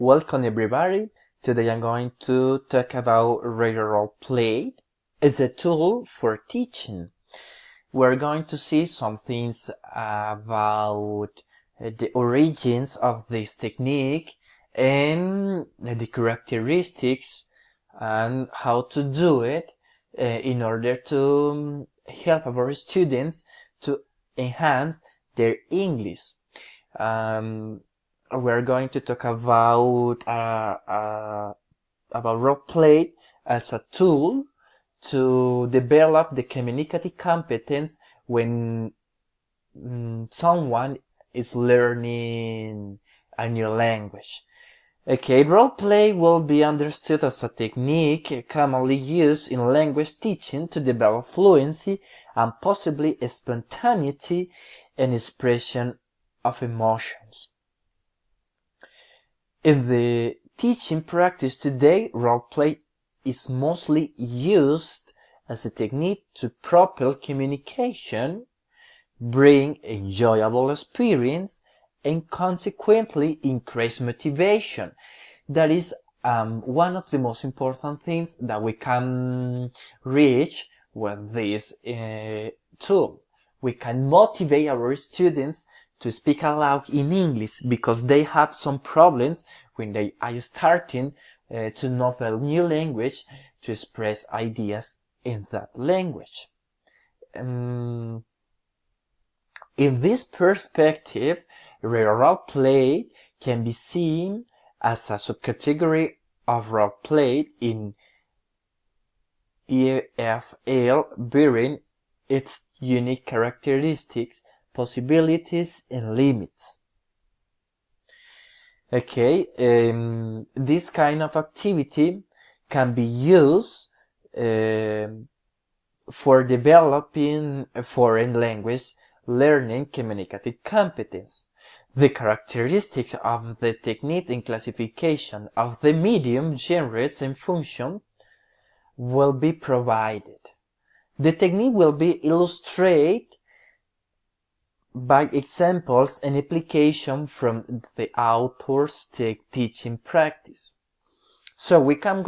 Welcome everybody. Today I'm going to talk about radio role play as a tool for teaching. We're going to see some things about the origins of this technique and the characteristics and how to do it in order to help our students to enhance their English. We're going to talk about role play as a tool to develop the communicative competence when someone is learning a new language. Okay, role play will be understood as a technique commonly used in language teaching to develop fluency and possibly spontaneity and expression of emotions. In the teaching practice today, role play is mostly used as a technique to propel communication, bring enjoyable experience, and consequently increase motivation. That is one of the most important things that we can reach with this tool. We can motivate our students to speak aloud in English because they have some problems when they are starting to know a new language to express ideas in that language. In this perspective, role play can be seen as a subcategory of role play in EFL, bearing its unique characteristics, possibilities, and limits. Okay, this kind of activity can be used for developing a foreign language learning communicative competence. The characteristics of the technique and classification of the medium, genres, and function will be provided. The technique will be illustrated by examples and application from the author's teaching practice. So we are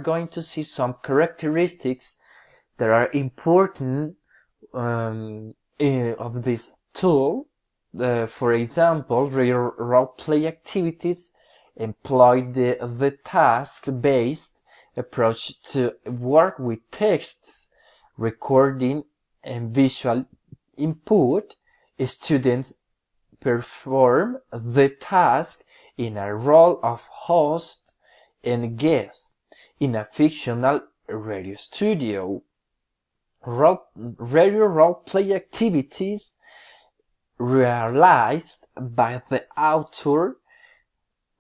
going to see some characteristics that are important of this tool. For example, role play activities employ the task-based approach to work with texts, recording, and visual input. Students perform the task in a role of host and guest in a fictional radio studio. Radio role play activities realized by the author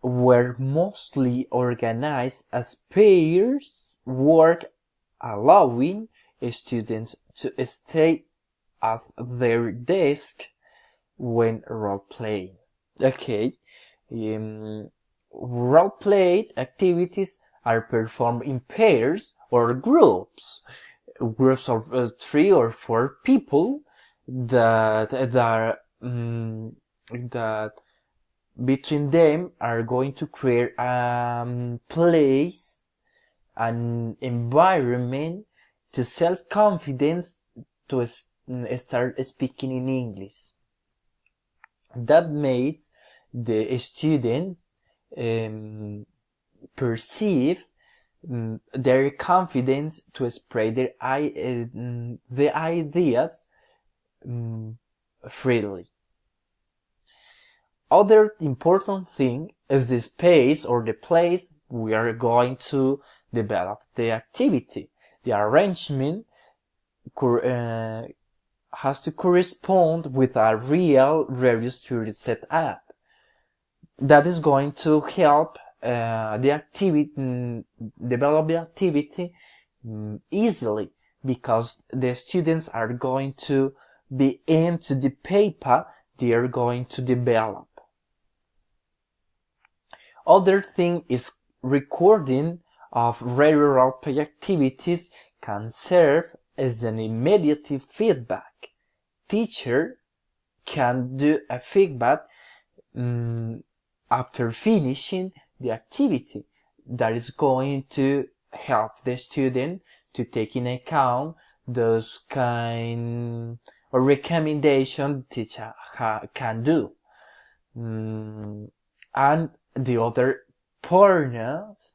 were mostly organized as pairs work, allowing students to stay at their desk when role-playing. Okay, role-played activities are performed in pairs or groups of 3 or 4 people that between them are going to create a place, an environment to self-confidence to start speaking in English. That makes the student perceive their confidence to express the ideas freely. Other important thing is the space or the place we are going to develop the activity. The arrangement has to correspond with a real radio studio setup. That is going to help the activity develop the activity easily because the students are going to be into the paper they are going to develop. Other thing is recording of radio role play activities can serve as an immediate feedback. Teacher can do a feedback after finishing the activity that is going to help the student to take in account those kind of recommendation teacher can do. And the other partners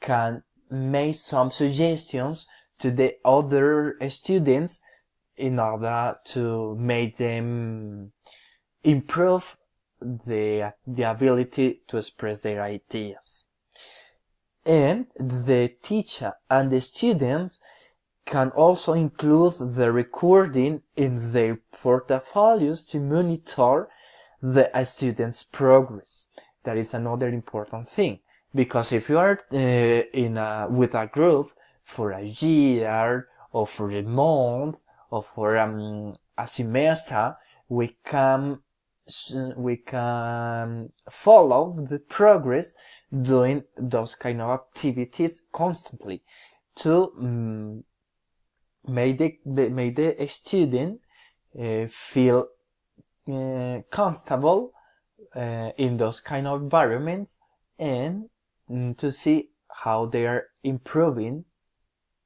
can make some suggestions to the other students in order to make them improve the ability to express their ideas. And the teacher and the students can also include the recording in their portfolios to monitor the student's progress. That is another important thing, because if you are with a group for a year or for a month or for a semester, we can follow the progress doing those kind of activities constantly to make the student feel comfortable in those kind of environments, and to see how they are improving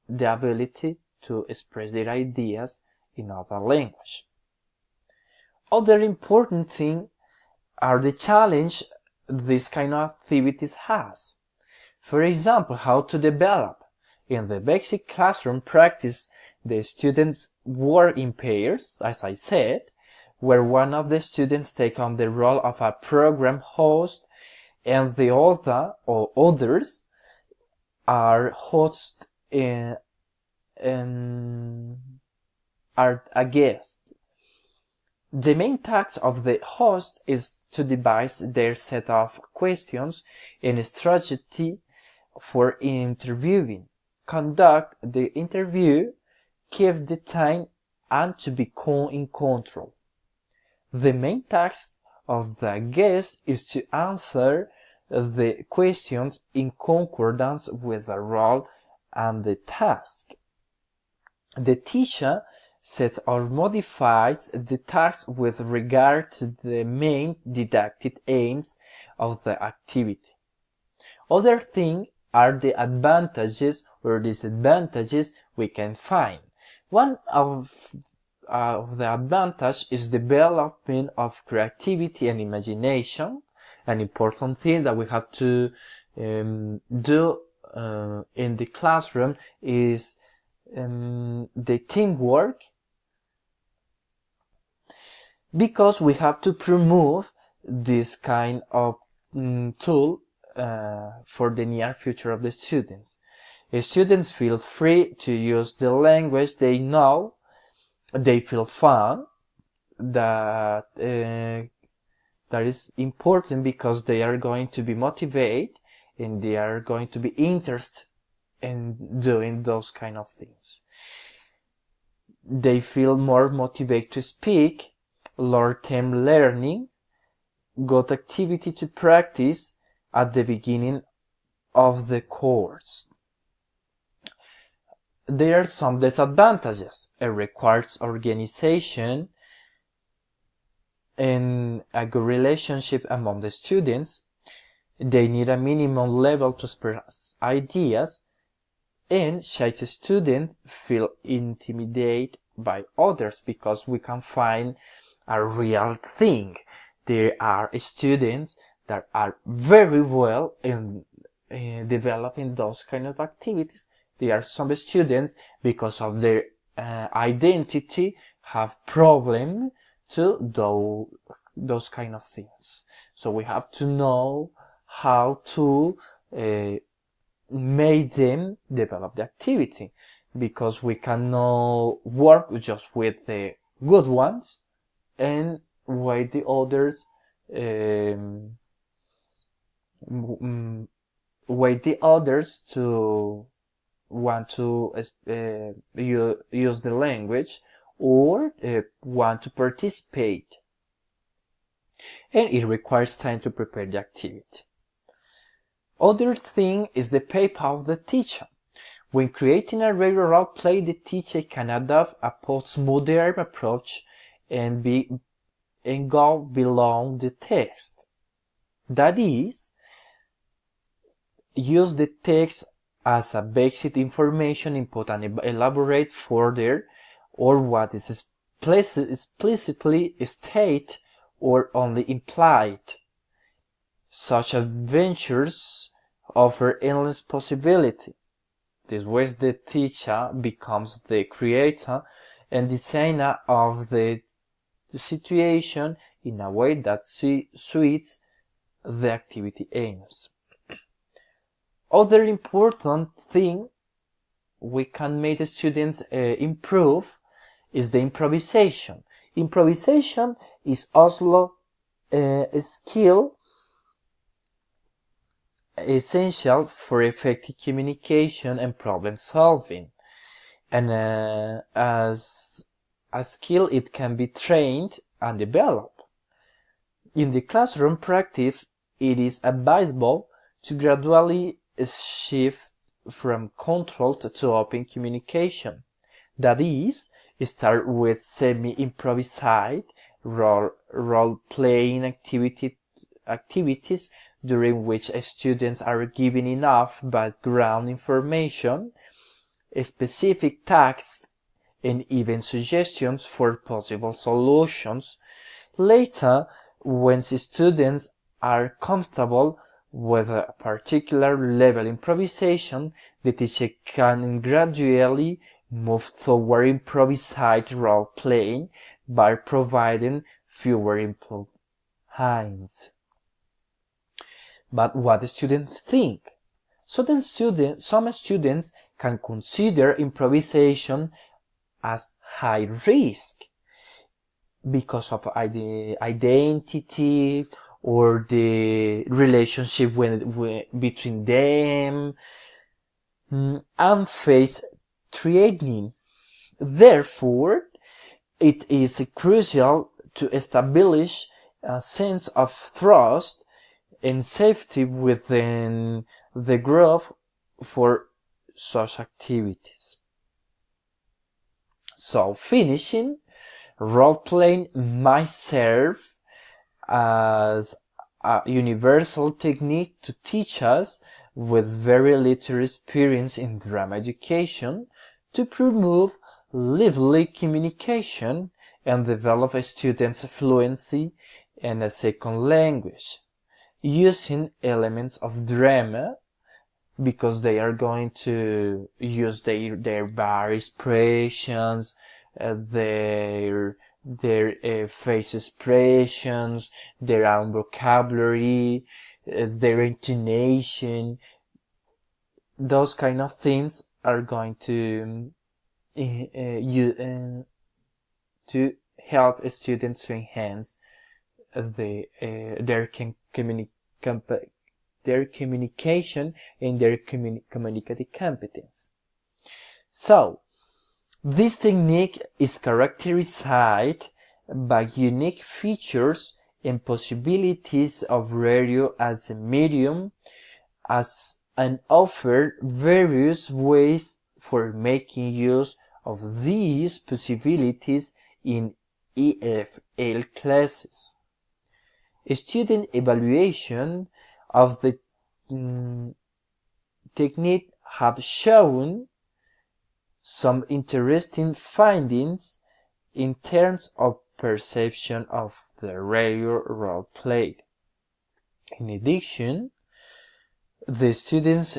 the ability to express their ideas in other language. Other important thing are the challenge this kind of activities has. For example, how to develop. In the basic classroom practice, the students work in pairs, as I said, where one of the students take on the role of a program host and the other or others are host and are a guest. The main task of the host is to devise their set of questions and strategy for interviewing, conduct the interview, keep the time, and to become in control. The main task of the guest is to answer the questions in concordance with the role and the task. The teacher sets or modifies the task with regard to the main didactic aims of the activity. Other things are the advantages or disadvantages we can find. One of the advantage is development of creativity and imagination. An important thing that we have to do in the classroom is the teamwork, because we have to promote this kind of tool for the near future of the students. Students feel free to use the language they know. They feel fun. That is important because they are going to be motivated and they are going to be interested in doing those kind of things. They feel more motivated to speak, long-term learning, good activity to practice at the beginning of the course. There are some disadvantages. It requires organization and a good relationship among the students. They need a minimum level to express ideas, and shy students feel intimidated by others because we can find a real thing. There are students that are very well in developing those kind of activities. There are some students, because of their identity, have problem to do those kind of things. So we have to know how to make them develop the activity, because we cannot work just with the good ones and wait the others to want to use the language or want to participate. And it requires time to prepare the activity. Other thing is the paper of the teacher. When creating a regular role play, the teacher can adopt a postmodern approach and go beyond the text. That is, use the text as a basic information input and elaborate further, or what is explicitly stated or implied. implied. Such adventures offer endless possibility. This way the teacher becomes the creator and designer of the situation in a way that suits the activity aims. Other important thing we can make the students improve is the improvisation. Improvisation is also a skill essential for effective communication and problem solving. And as a skill, it can be trained and developed. In the classroom practice, it is advisable to gradually shift from controlled to open communication. That is, start with semi-improvised role-playing activities during which students are given enough background information, specific tasks, and even suggestions for possible solutions. Later, when students are comfortable with a particular level improvisation, the teacher can gradually move toward improvised role-playing by providing fewer input hints. But what the students think? Some students can consider improvisation as high risk because of the identity or the relationship between them, and face threatening. Therefore, it is crucial to establish a sense of trust and safety within the group for such activities. So, finishing, role-playing might serve as a universal technique to teach us with very little experience in drama education to promote lively communication and develop a student's fluency in a second language, using elements of drama because they are going to use their body expressions, their face expressions, their own vocabulary, their intonation. Those kind of things are going to help students to enhance their communication and their communicative competence. So, this technique is characterized by unique features and possibilities of radio as a medium, and offer various ways for making use of these possibilities in EFL classes. Student evaluation of the technique have shown some interesting findings in terms of perception of the radio role played. In addition, the students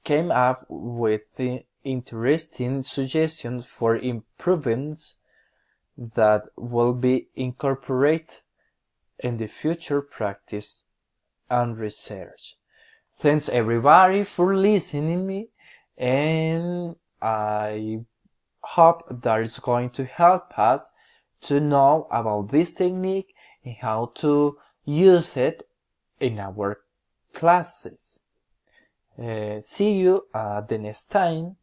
came up with interesting suggestions for improvements that will be incorporated in the future practice and research. Thanks everybody for listening me, and I hope that it's going to help us to know about this technique and how to use it in our classes. See you the next time.